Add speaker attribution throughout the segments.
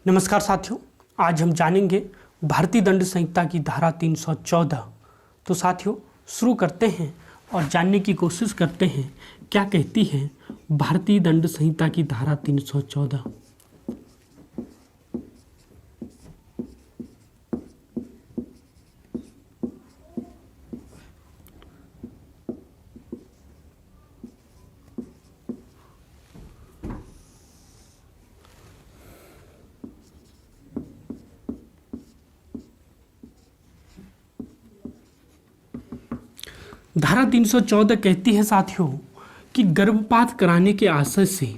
Speaker 1: नमस्कार साथियों, आज हम जानेंगे भारतीय दंड संहिता की धारा 314। तो साथियों शुरू करते हैं और जानने की कोशिश करते हैं क्या कहती है भारतीय दंड संहिता की धारा 314। धारा 314 कहती है साथियों कि गर्भपात कराने के आशय से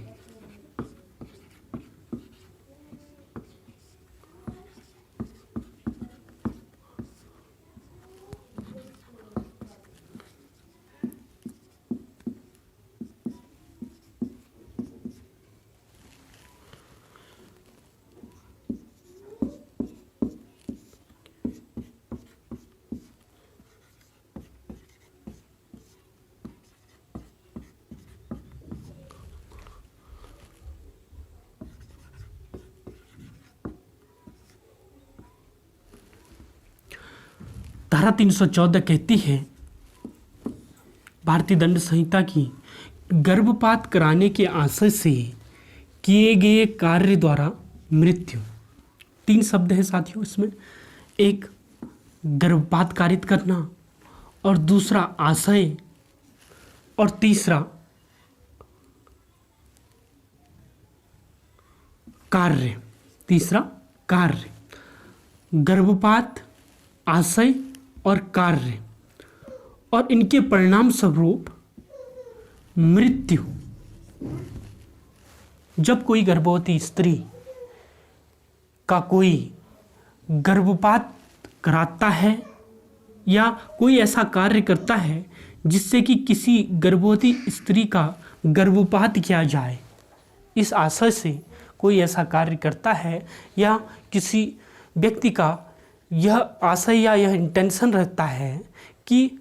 Speaker 1: धारा 314 कहती है भारतीय दंड संहिता की गर्भपात कराने के आशय से किए गए कार्य द्वारा मृत्यु। 3 शब्द है साथियों इसमें, एक गर्भपात कारित करना और दूसरा आशय और तीसरा कार्य। गर्भपात, आशय और कार्य और इनके परिणाम स्वरूप मृत्यु। जब कोई गर्भवती स्त्री का कोई गर्भपात कराता है या कोई ऐसा कार्य करता है जिससे कि किसी गर्भवती स्त्री का गर्भपात किया जाए, इस आशय से कोई ऐसा कार्य करता है या किसी व्यक्ति का यह आशय या यह इंटेंशन रहता है कि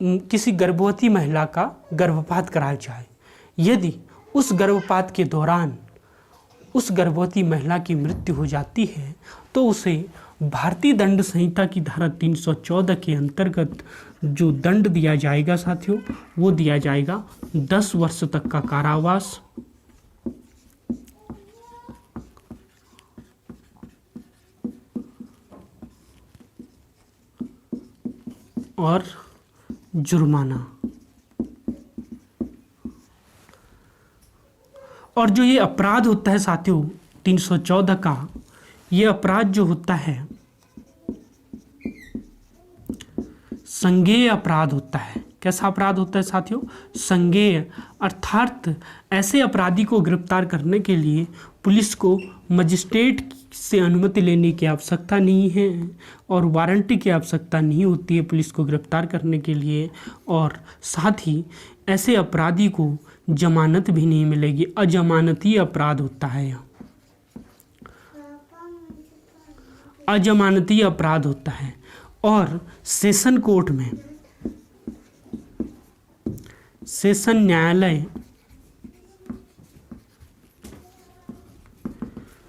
Speaker 1: किसी गर्भवती महिला का गर्भपात कराया जाए, यदि उस गर्भपात के दौरान उस गर्भवती महिला की मृत्यु हो जाती है तो उसे भारतीय दंड संहिता की धारा 314 के अंतर्गत जो दंड दिया जाएगा साथियों, वो दिया जाएगा 10 वर्ष तक का कारावास और जुर्माना। और जो ये अपराध होता है साथियों 314 का, ये अपराध जो होता है संज्ञेय अपराध होता है। कैसा अपराध होता है साथियों? संज्ञेय, अर्थात ऐसे अपराधी को गिरफ्तार करने के लिए पुलिस को मजिस्ट्रेट से अनुमति लेने की आवश्यकता नहीं है और वारंट की आवश्यकता नहीं होती है पुलिस को गिरफ्तार करने के लिए, और साथ ही ऐसे अपराधी को जमानत भी नहीं मिलेगी। अजमानती अपराध होता है, यह अजमानती अपराध होता है। और सेशन कोर्ट में, सेशन न्यायालय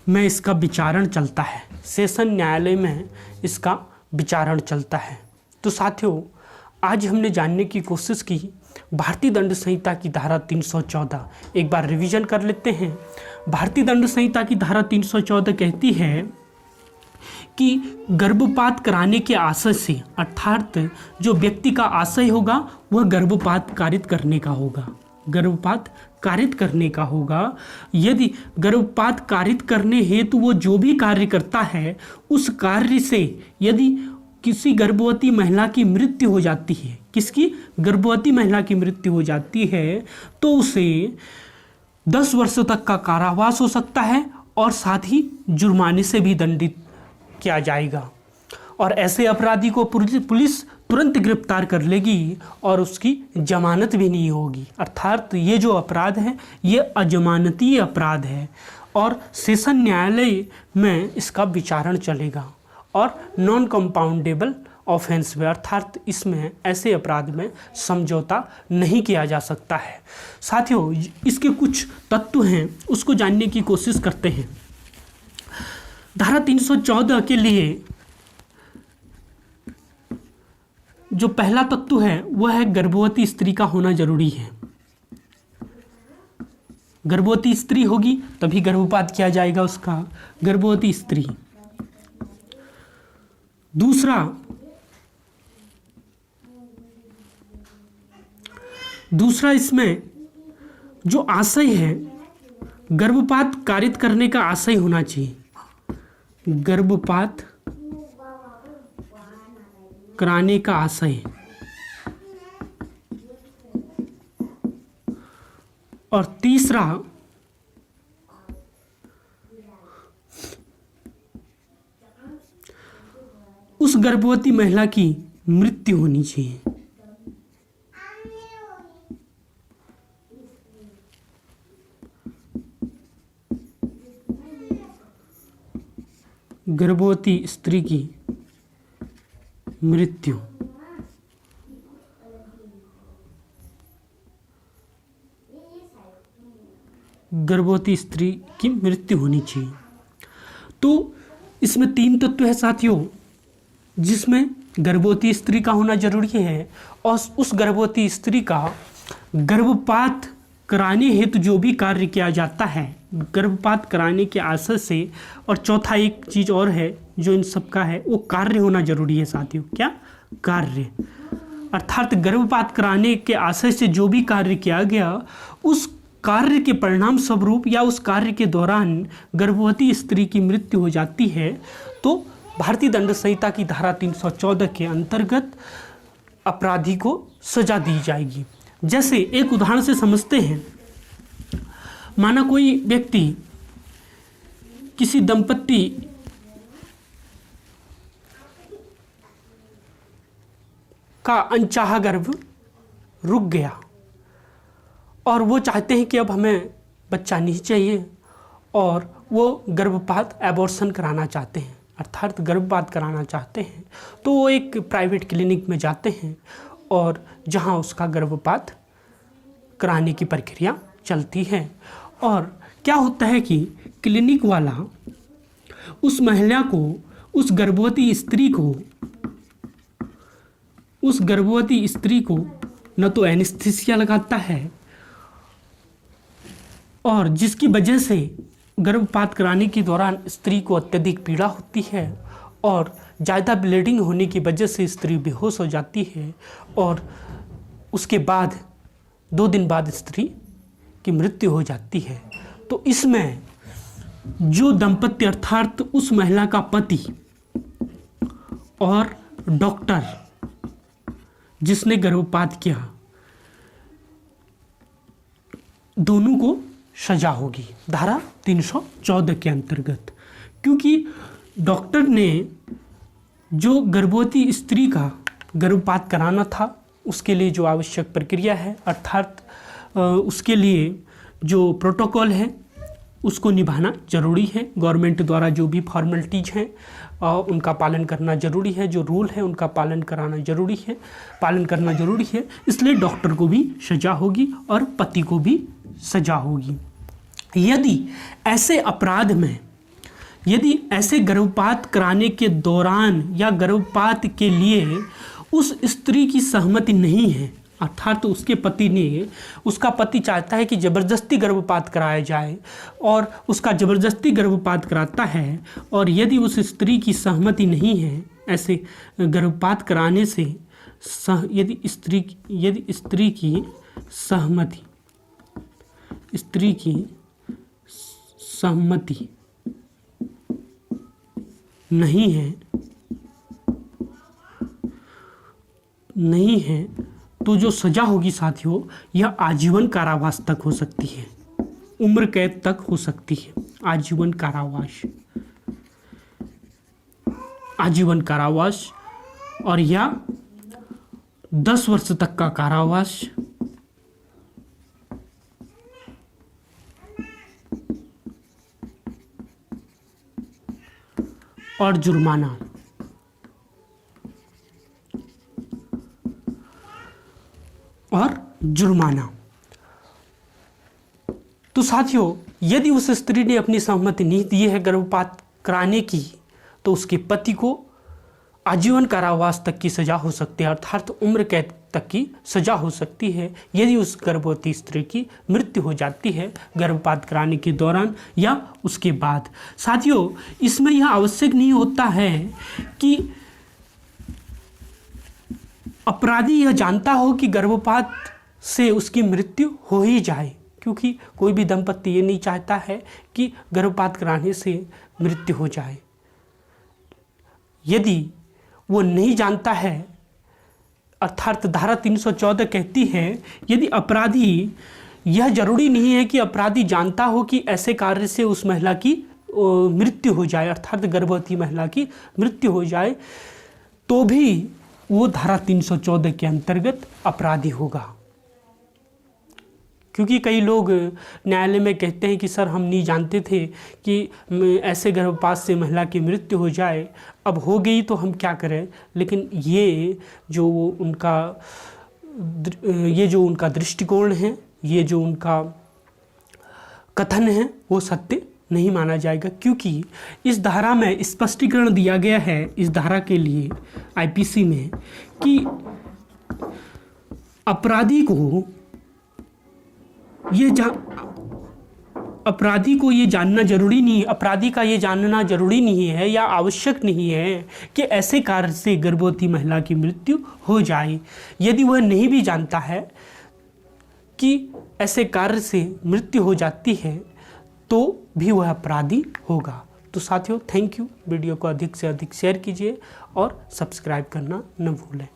Speaker 1: में इसका विचारण चलता है, सेशन न्यायालय में इसका विचारण चलता है। तो साथियों आज हमने जानने की कोशिश की भारतीय दंड संहिता की धारा 314। एक बार रिवीजन कर लेते हैं। भारतीय दंड संहिता की धारा 314 कहती है कि गर्भपात कराने के आशय से, अर्थात जो व्यक्ति का आशय होगा वह गर्भपात कारित करने का होगा, गर्भपात कारित करने का होगा। यदि गर्भपात कारित करने हेतु वो जो भी कार्य करता है उस कार्य से यदि किसी गर्भवती महिला की मृत्यु हो जाती है, किसकी? गर्भवती महिला की मृत्यु हो जाती है, तो उसे 10 वर्षों तक का कारावास हो सकता है और साथ ही जुर्माने से भी दंडित किया जाएगा। और ऐसे अपराधी को पुलिस तुरंत गिरफ्तार कर लेगी और उसकी जमानत भी नहीं होगी। अर्थात ये जो अपराध है ये अजमानती अपराध है और सेशन न्यायालय में इसका विचारण चलेगा और नॉन कंपाउंडेबल ऑफेंस में, अर्थात इसमें ऐसे अपराध में समझौता नहीं किया जा सकता है। साथियों इसके कुछ तत्व हैं उसको जानने की कोशिश करते हैं। धारा 314 के लिए जो पहला तत्व है वह है गर्भवती स्त्री का होना जरूरी है। गर्भवती स्त्री होगी तभी गर्भपात किया जाएगा उसका, गर्भवती स्त्री। दूसरा इसमें जो आशय है, गर्भपात कारित करने का आशय होना चाहिए। गर्भपात कराने का आशय। और तीसरा उस गर्भवती महिला की मृत्यु होनी चाहिए। गर्भवती स्त्री की मृत्यु। गर्भवती स्त्री की मृत्यु होनी चाहिए। तो इसमें 3 तत्व है साथियों, जिसमें गर्भवती स्त्री का होना जरूरी है और उस गर्भवती स्त्री का गर्भपात कराने हेतु जो भी कार्य किया जाता है, गर्भपात कराने के आशय से। और चौथा एक चीज और है जो इन सब का है, वो कार्य होना जरूरी है साथियों। क्या? कार्य। अर्थात गर्भपात कराने के आशय से जो भी कार्य किया गया, उस कार्य के परिणाम स्वरूप या उस कार्य के दौरान गर्भवती स्त्री की मृत्यु हो जाती है, तो भारतीय दंड संहिता की धारा 314 के अंतर्गत अपराधी को सजा दी जाएगी। जैसे एक उदाहरण से समझते हैं, माना कोई व्यक्ति किसी दंपत्ति का अनचाहा गर्भ रुक गया और वो चाहते हैं कि अब हमें बच्चा नहीं चाहिए और वो गर्भपात एबॉर्शन कराना चाहते हैं, अर्थात गर्भपात कराना चाहते हैं। तो वो एक प्राइवेट क्लिनिक में जाते हैं और जहां उसका गर्भपात कराने की प्रक्रिया चलती है। और क्या होता है कि क्लिनिक वाला उस महिला को, उस गर्भवती स्त्री को न तो एनेस्थीसिया लगाता है, और जिसकी वजह से गर्भपात कराने के दौरान स्त्री को अत्यधिक पीड़ा होती है और ज़्यादा ब्लीडिंग होने की वजह से स्त्री बेहोश हो जाती है और उसके बाद 2 दिन बाद स्त्री की मृत्यु हो जाती है। तो इसमें जो दंपत्ति अर्थात उस महिला का पति और डॉक्टर जिसने गर्भपात किया, दोनों को सजा होगी धारा 314 के अंतर्गत, क्योंकि डॉक्टर ने जो गर्भवती स्त्री का गर्भपात कराना था उसके लिए जो आवश्यक प्रक्रिया है, अर्थात उसके लिए जो प्रोटोकॉल है उसको निभाना जरूरी है। गवर्नमेंट द्वारा जो भी फॉर्मेलिटीज़ हैं उनका पालन करना जरूरी है, जो रूल है उनका पालन करना जरूरी है। इसलिए डॉक्टर को भी सजा होगी और पति को भी सजा होगी। यदि ऐसे अपराध में, यदि ऐसे गर्भपात कराने के दौरान या गर्भपात के लिए उस स्त्री की सहमति नहीं है, अर्थात तो उसका पति चाहता है कि ज़बरदस्ती गर्भपात कराया जाए और उसका ज़बरदस्ती गर्भपात कराता है, और यदि उस स्त्री की सहमति नहीं है ऐसे गर्भपात कराने से, यदि स्त्री की सहमति नहीं है तो जो सजा होगी साथियों, यह आजीवन कारावास तक हो सकती है, उम्र कैद तक हो सकती है। आजीवन कारावास और या 10 वर्ष तक का कारावास और जुर्माना। तो साथियों, यदि उस स्त्री ने अपनी सहमति नहीं दी है गर्भपात कराने की तो उसके पति को आजीवन कारावास तक की सजा हो सकती है, अर्थात उम्र कैद तक की सजा हो सकती है यदि उस गर्भवती स्त्री की मृत्यु हो जाती है गर्भपात कराने के दौरान या उसके बाद। साथियों, इसमें यह आवश्यक नहीं होता है कि अपराधी यह जानता हो कि गर्भपात से उसकी मृत्यु हो ही जाए, क्योंकि कोई भी दंपत्ति ये नहीं चाहता है कि गर्भपात कराने से मृत्यु हो जाए। यदि वो नहीं जानता है, अर्थात धारा 314 कहती है यदि अपराधी, यह जरूरी नहीं है कि अपराधी जानता हो कि ऐसे कार्य से उस महिला की मृत्यु हो जाए, अर्थात गर्भवती महिला की मृत्यु हो जाए, तो भी वो धारा 314 के अंतर्गत अपराधी होगा। क्योंकि कई लोग न्यायालय में कहते हैं कि सर हम नहीं जानते थे कि ऐसे गर्भपात से महिला की मृत्यु हो जाए, अब हो गई तो हम क्या करें। लेकिन ये जो उनका दृष्टिकोण है, ये जो उनका कथन है, वो सत्य नहीं माना जाएगा, क्योंकि इस धारा में स्पष्टीकरण दिया गया है इस धारा के लिए आईपीसी में कि अपराधी को ये जानना जरूरी नहीं, अपराधी का ये जानना जरूरी नहीं है या आवश्यक नहीं है कि ऐसे कार्य से गर्भवती महिला की मृत्यु हो जाए। यदि वह नहीं भी जानता है कि ऐसे कार्य से मृत्यु हो जाती है तो भी वह अपराधी होगा। तो साथियों, थैंक यू। वीडियो को अधिक से अधिक शेयर कीजिए और सब्सक्राइब करना न भूलें।